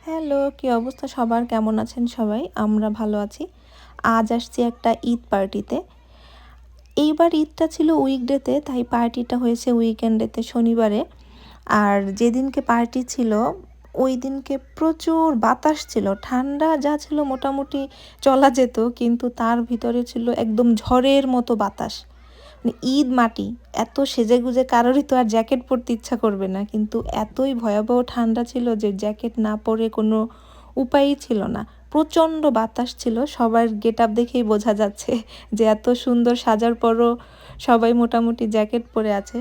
Hello, কি অবস্থা সবার? কেমন আছেন সবাই? আমরা ভালো আছি। আজ আসছি একটা ঈদ পার্টিতে। এইবার ঈদটা ছিল উইকডেতে, তাই পার্টিটা হয়েছে উইকেন্ডেতে শনিবারে। আর যেদিনকে পার্টি ছিল ওই দিনকে প্রচুর বাতাস ছিল, ঠান্ডা যা ছিল মোটামুটি চলা যেত, কিন্তু তার ভিতরে ছিল একদম ঝড়ের মতো বাতাস। মানে ঈদ মাটি, এত সেজেগুজে কারোরই তো আর জ্যাকেট পরতে ইচ্ছা করবে না, কিন্তু এতই ভয়াবহ ঠান্ডা ছিল যে জ্যাকেট না পরে কোনো উপায়ই ছিল না। প্রচণ্ড বাতাস ছিল, সবার গেট আপ দেখেই বোঝা যাচ্ছে যে এত সুন্দর সাজার পরও সবাই মোটামুটি জ্যাকেট পরে আছে।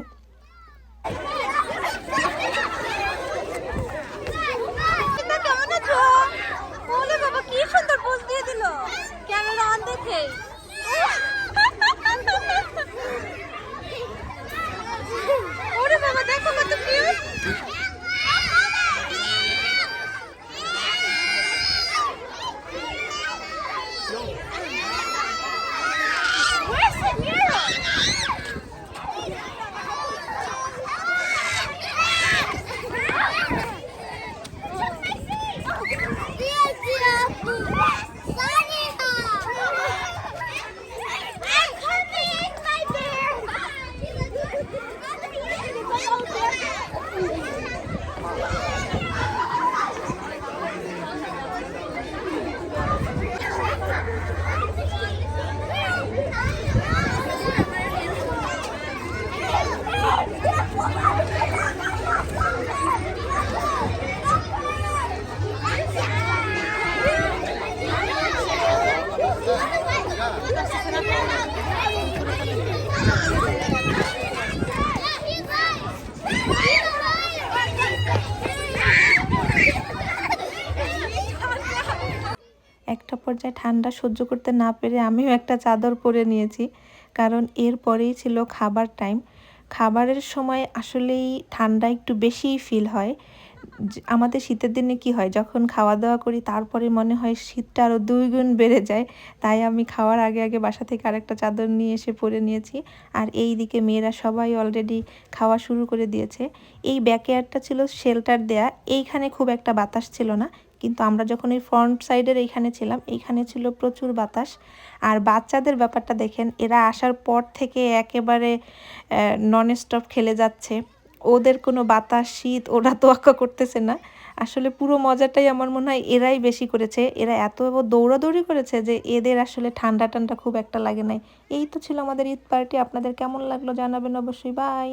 একটা পর্যায়ে ঠান্ডা সহ্য করতে না পেরে আমিও একটা চাদর পরে নিয়েছি, কারণ এরপরেই ছিল খাবার টাইম। খাবারের সময় আসলেই ঠান্ডা একটু বেশিই ফিল হয়। আমাদের শীতের দিনে কি হয়, যখন খাওয়া দাওয়া করি তারপরে মনে হয় শীতটা আরও 2 গুণ বেড়ে যায়। তাই আমি খাওয়ার আগে আগে বাসা থেকে আরেকটা চাদর নিয়ে এসে পরে নিয়েছি। আর এই দিকে মেয়েরা সবাই অলরেডি খাওয়া শুরু করে দিয়েছে। এই ব্যাকয়ার্ডটা ছিল শেল্টার দেয়া, এইখানে খুব একটা বাতাস ছিল না, কিন্তু আমরা যখন এই ফ্রন্ট সাইডের এইখানে ছিলাম, এইখানে ছিল প্রচুর বাতাস। আর বাচ্চাদের ব্যাপারটা দেখেন, এরা আসার পর থেকে একেবারে নন স্টপ খেলে যাচ্ছে। ওদের কোনো বাতাস শীত ওরা তোয়াক্কা করতেছে না। আসলে পুরো মজাটাই আমার মনে হয় এরাই বেশি করেছে। এরা এত দৌড়াদৌড়ি করেছে যে এদের আসলে ঠান্ডা ঠান্ডা খুব একটা লাগে নাই। এই তো ছিল আমাদের ঈদ পার্টি। আপনাদের কেমন লাগলো জানাবেন অবশ্যই। বাই।